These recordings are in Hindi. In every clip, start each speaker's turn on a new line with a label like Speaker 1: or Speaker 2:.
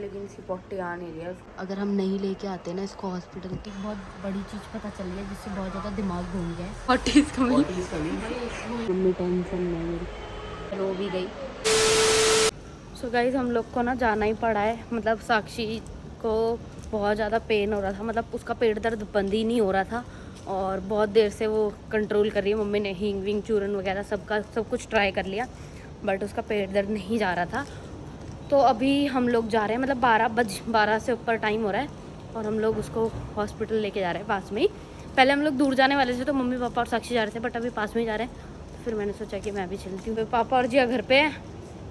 Speaker 1: लेकिन इसकी पॉटी आ नहीं रही है।
Speaker 2: अगर हम नहीं लेके आते ना इसको हॉस्पिटल, एक बहुत बड़ी चीज़ पता चली है जिससे बहुत ज़्यादा दिमाग घूम गया है।
Speaker 1: पॉटी कमी।
Speaker 2: मम्मी टेंशन में मेरी रो भी गई।
Speaker 1: सो गाइस हम लोग को ना जाना ही पड़ा है। मतलब साक्षी को बहुत ज़्यादा पेन हो रहा था, मतलब उसका पेट दर्द बंद ही नहीं हो रहा था और बहुत देर से वो कंट्रोल कर रही है। मम्मी ने हींग विंग चूरन वगैरह सब कुछ ट्राई कर लिया बट उसका पेट दर्द नहीं जा रहा था। तो अभी हम लोग जा रहे हैं, मतलब 12 से ऊपर टाइम हो रहा है और हम लोग उसको हॉस्पिटल लेके जा रहे हैं पास में ही। पहले हम लोग दूर जाने वाले थे तो मम्मी पापा और साक्षी जा रहे थे बट अभी पास में ही जा रहे हैं। तो फिर मैंने सोचा कि मैं भी चलती हूँ। पापा और जिया घर पे हैं,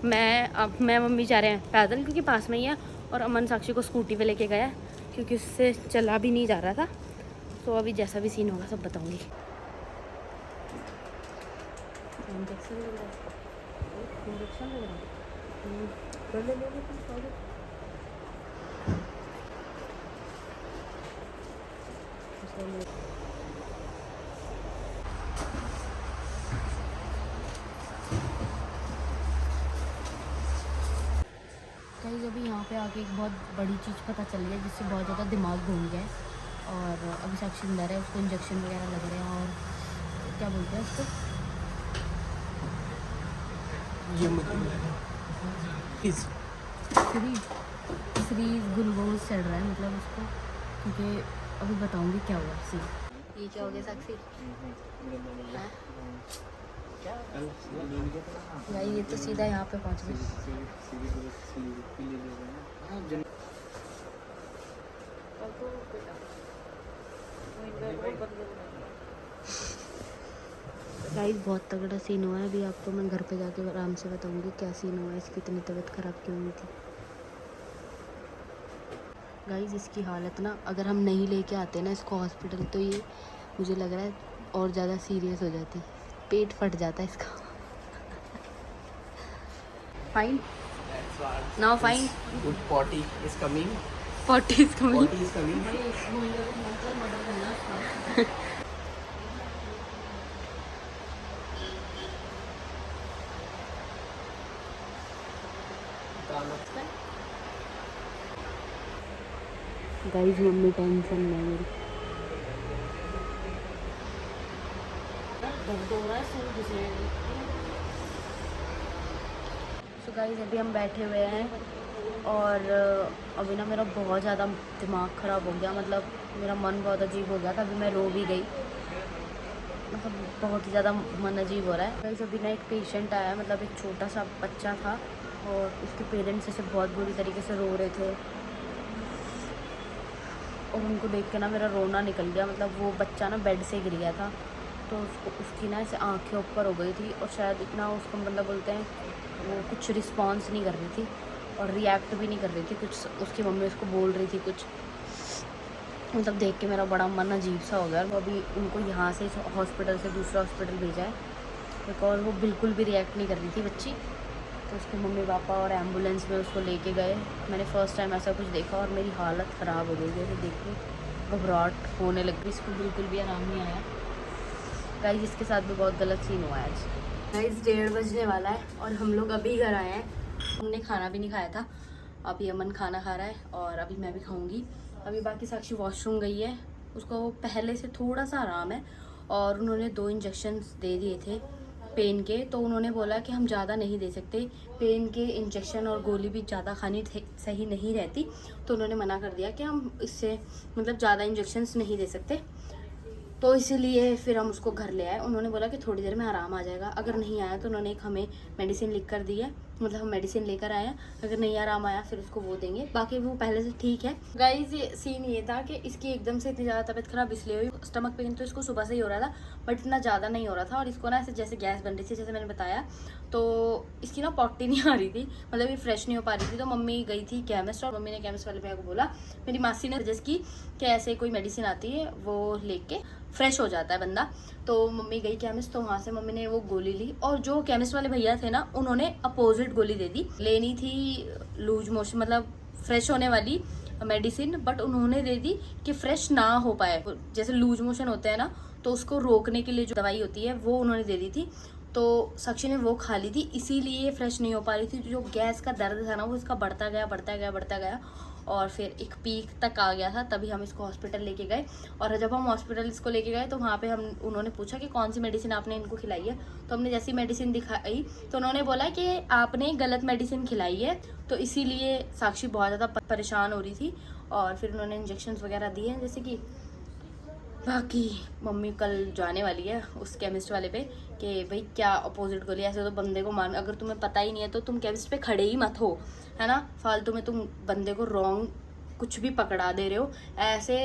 Speaker 1: मैं मम्मी जा रहे हैं पैदल क्योंकि पास में ही है और अमन साक्षी को स्कूटी पे लेके गया क्योंकि उससे चला भी नहीं जा रहा था। तो अभी जैसा भी सीन होगा सब बताऊँगी। इंजेक्शन लग रहा है, इंजेक्शन लग रहा है।
Speaker 2: कहीं अभी यहाँ पे आके एक बहुत बड़ी चीज़ पता चली है जिससे बहुत ज़्यादा दिमाग घूम गया है। और अभी साक्षी अंदर है, उसको इंजेक्शन वगैरह लग रहे हैं और क्या बोलते हैं उसको, फ्रीज ग्लूकोज चढ़ रहा है मतलब उसको, क्योंकि अभी बताऊंगी क्या हुआ सी। ये क्या हो गया साक्षी? भाई ये तो सीधा यहाँ पे पहुँच गई। गाइस बहुत तगड़ा सीन हुआ है। अभी आपको मैं घर पे जाके आराम से बताऊंगी क्या सीन हुआ है, इसकी इतनी तबीयत ख़राब क्यों हुई थी। गाइस इसकी हालत ना, अगर हम नहीं लेके आते ना इसको हॉस्पिटल तो ये मुझे लग रहा है और ज़्यादा सीरियस हो जाती, पेट फट जाता है इसका। Fine now fine,
Speaker 3: good potty is coming.
Speaker 1: Potty is coming.
Speaker 3: Potty is coming.
Speaker 2: Guys mummy tension में मेरी तो गाइस अभी हम बैठे हुए हैं और अभी ना मेरा बहुत ज़्यादा दिमाग ख़राब हो गया, मतलब मेरा मन बहुत अजीब हो गया था। अभी मैं रो भी गई, मतलब बहुत ही ज़्यादा मन अजीब हो रहा है। गाइस अभी ना एक पेशेंट आया, मतलब एक छोटा सा बच्चा था और उसके पेरेंट्स ऐसे बहुत बुरी तरीके से रो रहे थे और उनको देख के ना मेरा रोना निकल गया। मतलब वो बच्चा ना बेड से गिर गया था तो उसकी ना ऐसे आँखें ऊपर हो गई थी और शायद इतना उसको मतलब बोलते हैं वो कुछ रिस्पॉन्स नहीं कर रही थी और रिएक्ट भी नहीं कर रही थी कुछ। उसकी मम्मी उसको बोल रही थी कुछ, मतलब देख के मेरा बड़ा मन अजीब सा हो गया। वो अभी उनको यहाँ से हॉस्पिटल से दूसरा हॉस्पिटल भेजा है बिकॉज वो बिल्कुल भी रिएक्ट नहीं कर रही थी बच्ची। तो उसके मम्मी पापा और एम्बुलेंस में उसको लेके गए। मैंने फ़र्स्ट टाइम ऐसा कुछ देखा और मेरी हालत ख़राब हो गई। जैसे देख के घबराहट होने लग गई, इसको बिल्कुल भी आराम नहीं आया। गाइस इसके साथ भी बहुत गलत सीन हुआ है आज। गाइस 1:30 बजने वाला है और हम लोग अभी घर आए हैं। हमने खाना भी नहीं खाया था, अभी अमन खाना खा रहा है और अभी मैं भी खाऊंगी। अभी बाकी साक्षी वॉशरूम गई है, उसको पहले से थोड़ा सा आराम है और उन्होंने 2 इंजेक्शन्स दे दिए थे पेन के। तो उन्होंने बोला कि हम ज़्यादा नहीं दे सकते, पेन के इंजेक्शन और गोली भी ज़्यादा खानी सही नहीं रहती। तो उन्होंने मना कर दिया कि हम इससे मतलब ज़्यादा इंजेक्शन्स नहीं दे सकते। तो इसीलिए फिर हम उसको घर ले आए। उन्होंने बोला कि थोड़ी देर में आराम आ जाएगा, अगर नहीं आया तो उन्होंने एक हमें मेडिसिन लिख कर दी है, मतलब हम मेडिसिन लेकर आए हैं। अगर नहीं आराम आया फिर उसको वो देंगे, बाकी वो पहले से ठीक है। गाइस ये सीन ये था कि इसकी एकदम से इतनी ज़्यादा तबीयत खराब इसलिए हुई। स्टमक पेन तो इसको सुबह से ही हो रहा था बट इतना ज़्यादा नहीं हो रहा था और इसको ना ऐसे जैसे गैस बन रही थी जैसे मैंने बताया। तो इसकी ना पॉटी नहीं आ रही थी, मतलब ये फ्रेश नहीं हो पा रही थी। तो मम्मी गई थी केमिस्ट और मम्मी ने केमिस्ट वाले भैया को बोला, मेरी मासी ने सजेस्ट की कि ऐसे कोई मेडिसिन आती है वो लेके फ्रेश हो जाता है बंदा। तो मम्मी गई केमिस्ट, तो वहाँ से मम्मी ने वो गोली ली और जो केमिस्ट वाले भैया थे ना उन्होंने अपोजिट गोली दे दी। लेनी थी लूज मोशन मतलब फ्रेश होने वाली मेडिसिन, बट उन्होंने दे दी कि फ्रेश ना हो पाए, जैसे लूज मोशन होते हैं ना तो उसको रोकने के लिए जो दवाई होती है वो उन्होंने दे दी थी।
Speaker 1: तो साक्षी ने वो खा ली थी, इसीलिए फ्रेश नहीं हो पा रही थी। जो गैस का दर्द था ना वो इसका बढ़ता गया और फिर एक पीक तक आ गया था। तभी हम इसको हॉस्पिटल लेके गए, और जब हम हॉस्पिटल इसको लेके गए तो वहाँ पे उन्होंने पूछा कि कौन सी मेडिसिन आपने इनको खिलाई है। तो हमने जैसी मेडिसिन दिखाई तो उन्होंने बोला कि आपने गलत मेडिसिन खिलाई है, तो इसीलिए साक्षी बहुत ज़्यादा परेशान हो रही थी। और फिर उन्होंने इंजेक्शन वगैरह दिए हैं जैसे कि। बाकी मम्मी कल जाने वाली है उस केमिस्ट वाले पे कि भाई क्या अपोजिट गोली, ऐसे तो बंदे को मान, अगर तुम्हें पता ही नहीं है तो तुम केमिस्ट पे खड़े ही मत हो, है ना। फालतू में तुम बंदे को रॉन्ग कुछ भी पकड़ा दे रहे हो। ऐसे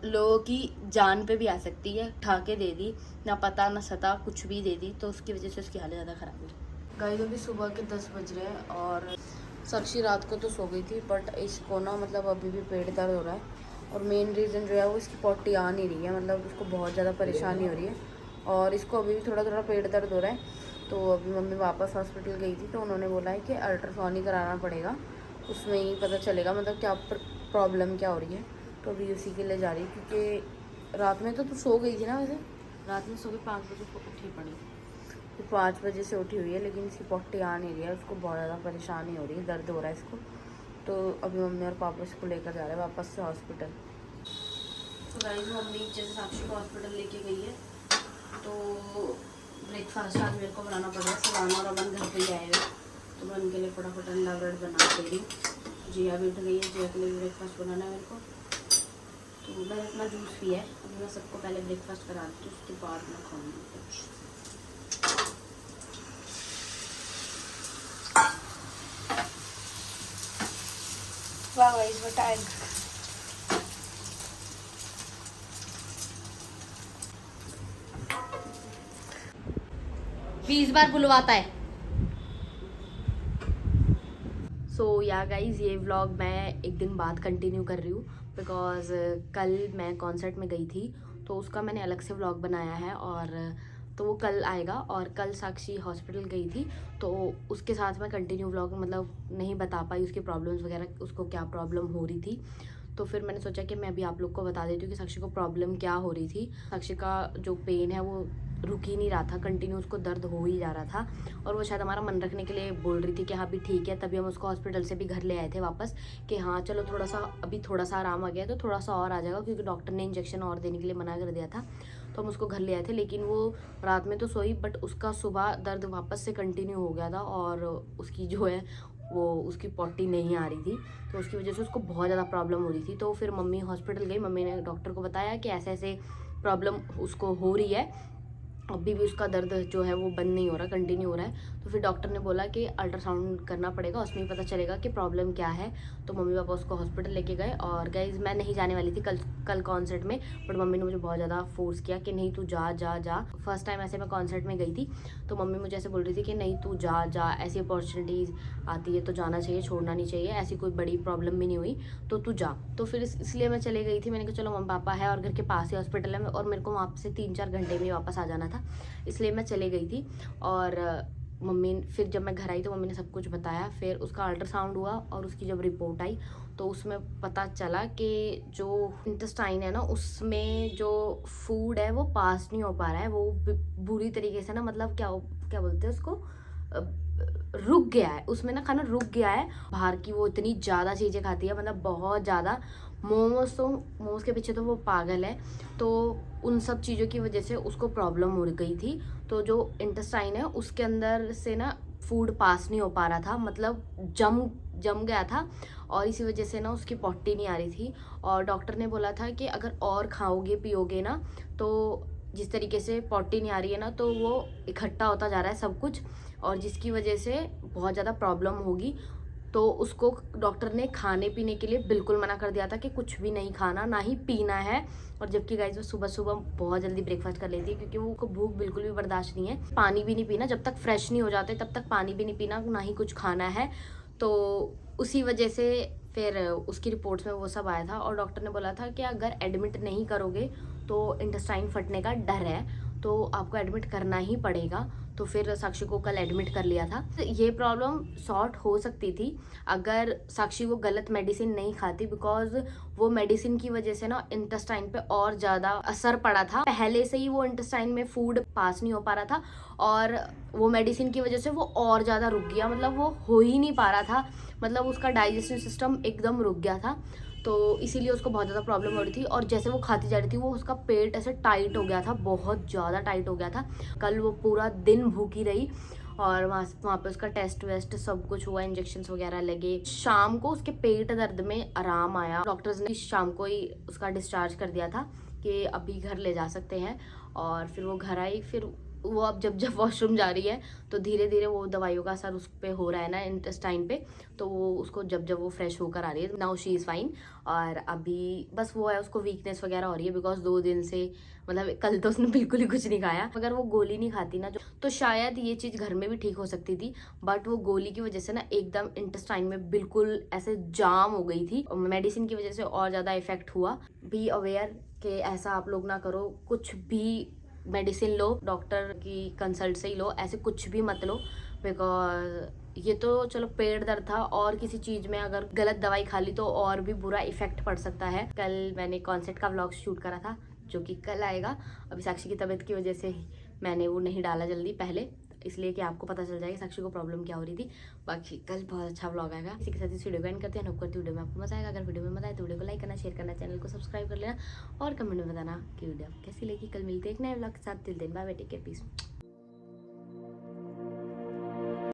Speaker 1: लोगों की जान पे भी आ सकती है। ठाके दे दी, ना पता ना सता, कुछ भी दे दी, तो उसकी वजह से उसकी हालत ज़्यादा ख़राब हुई। गाइस अभी सुबह के 10 बज रहे हैं और साक्षी रात को तो सो गई थी, बट इसको ना मतलब अभी भी पेट दर्द हो रहा है। और मेन रीज़न जो है वो इसकी पॉटी आ नहीं रही है, मतलब उसको बहुत ज़्यादा परेशानी हो रही है और इसको अभी भी थोड़ा थोड़ा पेट दर्द हो रहा है। तो अभी मम्मी वापस हॉस्पिटल गई थी तो उन्होंने बोला है कि अल्ट्रासाउंड ही कराना पड़ेगा, उसमें ही पता चलेगा मतलब क्या प्रॉब्लम क्या हो रही है। तो अभी उसी के लिए जा रही है, क्योंकि रात में तो तू सो गई थी ना। वैसे रात में सुबह 5 बजे को उठी पड़ी, तो 5 बजे से उठी हुई है, लेकिन इसकी पॉटी आ नहीं रही है, उसको बहुत ज़्यादा परेशानी हो रही है, दर्द हो रहा है इसको। तो अभी मम्मी और पापा इसको लेकर जा रहे हैं वापस से हॉस्पिटल। तो गाइस मम्मी जैसे साक्षी को हॉस्पिटल लेके गई है तो ब्रेकफास्ट आज मेरे को बनाना पड़ रहा है। सिवाना और अमन घर पे ही आए हुए, तो मैं उनके लिए फटाफट अंडा ब्रेड बना दे रही हूँ। जिया भी उठ गई है, जिया के लिए ब्रेकफास्ट बनाना है मेरे को। तो मैंने अपना जूस पिया है, अभी मैं सबको पहले ब्रेकफास्ट करा देती हूँ, उसके बाद मैं खाऊँगी कुछ। वाह गाइस व्हाट टाइम। 20 बार बुलवाता है। सो या गाइज ये व्लॉग मैं एक दिन बाद कंटिन्यू कर रही हूँ, बिकॉज कल मैं कॉन्सर्ट में गई थी तो उसका मैंने अलग से व्लॉग बनाया है, और तो वो कल आएगा। और कल साक्षी हॉस्पिटल गई थी तो उसके साथ मैं कंटिन्यू व्लॉग मतलब नहीं बता पाई, उसकी प्रॉब्लम्स वगैरह, उसको क्या प्रॉब्लम हो रही थी। तो फिर मैंने सोचा कि मैं भी आप लोग को बता देती हूँ कि साक्षी को प्रॉब्लम क्या हो रही थी। साक्षी का जो पेन है वो रुक ही नहीं रहा था, कंटिन्यू उसको दर्द हो ही जा रहा था, और वो शायद हमारा मन रखने के लिए बोल रही थी कि हाँ भी ठीक है। तभी हम उसको हॉस्पिटल से भी घर ले आए थे वापस कि हाँ चलो थोड़ा सा अभी थोड़ा सा आराम आ गया तो थोड़ा सा और आ जाएगा, क्योंकि डॉक्टर ने इंजेक्शन और देने के लिए मना कर दिया था। तो हम उसको घर ले आए थे, लेकिन वो रात में तो सोई, बट उसका सुबह दर्द वापस से कंटिन्यू हो गया था, और उसकी जो है वो उसकी पॉटी नहीं आ रही थी, तो उसकी वजह से उसको बहुत ज़्यादा प्रॉब्लम हो रही थी। तो फिर मम्मी हॉस्पिटल गई, मम्मी ने डॉक्टर को बताया कि ऐसे ऐसे प्रॉब्लम उसको हो रही है, अभी भी उसका दर्द जो है वो बंद नहीं हो रहा, कंटिन्यू हो रहा है। तो फिर डॉक्टर ने बोला कि अल्ट्रासाउंड करना पड़ेगा, उसमें ही पता चलेगा कि प्रॉब्लम क्या है। तो मम्मी पापा उसको हॉस्पिटल लेके गए। और गाइज मैं नहीं जाने वाली थी कल कॉन्सर्ट में, बट मम्मी ने मुझे बहुत ज़्यादा फोर्स किया कि नहीं तू जा जा जा। फर्स्ट टाइम ऐसे मैं कॉन्सर्ट में गई थी तो मम्मी मुझे ऐसे बोल रही थी कि नहीं तू जा जा, ऐसी अपॉर्चुनिटीज़ आती है तो जाना चाहिए, छोड़ना नहीं चाहिए, ऐसी कोई बड़ी प्रॉब्लम भी नहीं हुई तो तू जा। तो फिर इसलिए मैं चले गई थी। मैंने कहा चलो मम्मी पापा है और घर के पास ही हॉस्पिटल है, और मेरे को वहाँ से 3-4 घंटे में वापस आ जाना था, इसलिए मैं चले गई थी। और मम्मी फिर जब मैं घर आई तो मम्मी ने सब कुछ बताया। फिर उसका अल्ट्रासाउंड हुआ और उसकी जब रिपोर्ट आई तो उसमें पता चला कि जो इंटेस्टाइन है ना उसमें जो फूड है वो पास नहीं हो पा रहा है, वो बुरी तरीके से ना मतलब क्या बोलते हैं उसको, रुक गया है, उसमें ना खाना रुक गया है। बाहर की वो इतनी ज़्यादा चीज़ें खाती है, मतलब बहुत ज़्यादा। मोमोज के पीछे तो वो पागल है, तो उन सब चीज़ों की वजह से उसको प्रॉब्लम हो गई थी। तो जो इंटेस्टाइन है उसके अंदर से ना फूड पास नहीं हो पा रहा था, मतलब जम गया था, और इसी वजह से ना उसकी पॉटी नहीं आ रही थी। और डॉक्टर ने बोला था कि अगर और खाओगे पियोगे ना तो जिस तरीके से पॉटी नहीं आ रही है ना तो वो इकट्ठा होता जा रहा है सब कुछ, और जिसकी वजह से बहुत ज़्यादा प्रॉब्लम होगी। तो उसको डॉक्टर ने खाने पीने के लिए बिल्कुल मना कर दिया था कि कुछ भी नहीं खाना, ना ही पीना है। और जबकि गाइस वो सुबह सुबह बहुत जल्दी ब्रेकफास्ट कर लेती है, क्योंकि वो भूख बिल्कुल भी बर्दाश्त नहीं है। पानी भी नहीं पीना, जब तक फ्रेश नहीं हो जाते तब तक पानी भी नहीं पीना, ना ही कुछ खाना है। तो उसी वजह से फिर उसकी रिपोर्ट्स में वो सब आया था, और डॉक्टर ने बोला था कि अगर एडमिट नहीं करोगे तो इंटेस्टाइन फटने का डर है, तो आपको एडमिट करना ही पड़ेगा। तो फिर साक्षी को कल एडमिट कर लिया था। तो ये प्रॉब्लम सॉर्ट हो सकती थी अगर साक्षी वो गलत मेडिसिन नहीं खाती, बिकॉज वो मेडिसिन की वजह से ना इंटेस्टाइन पे और ज़्यादा असर पड़ा था। पहले से ही वो इंटेस्टाइन में फूड पास नहीं हो पा रहा था और वो मेडिसिन की वजह से वो और ज़्यादा रुक गया, मतलब वो हो ही नहीं पा रहा था, मतलब उसका डाइजेशन सिस्टम एकदम रुक गया था। तो इसीलिए उसको बहुत ज़्यादा प्रॉब्लम हो रही थी और जैसे वो खाती जा रही थी वो उसका पेट ऐसे टाइट हो गया था, बहुत ज़्यादा टाइट हो गया था। कल वो पूरा दिन भूखी रही और वहाँ पे उसका टेस्ट वेस्ट सब कुछ हुआ, इंजेक्शंस वगैरह लगे। शाम को उसके पेट दर्द में आराम आया, डॉक्टर्स ने शाम को ही उसका डिस्चार्ज कर दिया था कि अभी घर ले जा सकते हैं। और फिर वो घर आई, फिर वो अब जब वॉशरूम जा रही है तो धीरे धीरे वो दवाइयों का असर उस पर हो रहा है ना इंटेस्टाइन पे, तो वो उसको जब वो फ्रेश होकर आ रही है, नाउ शी इज़ फाइन। और अभी बस वो है, उसको वीकनेस वगैरह हो रही है बिकॉज 2 दिन से, मतलब कल तो उसने बिल्कुल ही कुछ नहीं खाया। अगर वो गोली नहीं खाती ना तो शायद ये चीज़ घर में भी ठीक हो सकती थी, बट वो गोली की वजह से ना एकदम इंटेस्टाइन में बिल्कुल ऐसे जाम हो गई थी, मेडिसिन की वजह से और ज़्यादा इफेक्ट हुआ। बी अवेयर कि ऐसा आप लोग ना करो, कुछ भी मेडिसिन लो डॉक्टर की कंसल्ट से ही लो, ऐसे कुछ भी मत लो, बिकॉज ये तो चलो पेट दर्द था, और किसी चीज़ में अगर गलत दवाई खा ली तो और भी बुरा इफेक्ट पड़ सकता है। कल मैंने कॉन्सर्ट का व्लॉग शूट करा था जो कि कल आएगा, अभी साक्षी की तबीयत की वजह से मैंने वो नहीं डाला जल्दी पहले, इसलिए कि आपको पता चल जाएगा साक्षी को प्रॉब्लम क्या हो रही थी। बाकी कल बहुत अच्छा व्लॉग आएगा। इसी के साथ इस वीडियो को एंड करते हैं। होप करती वीडियो में आपको मजा आएगा। अगर वीडियो में मजा आए तो वीडियो को लाइक करना, शेयर करना, चैनल को सब्सक्राइब कर लेना और कमेंट में बताना कि वीडियो कैसी लगी। कल मिलते हैं एक नए व्लॉग के साथ। Till then bye bye, take care, piece.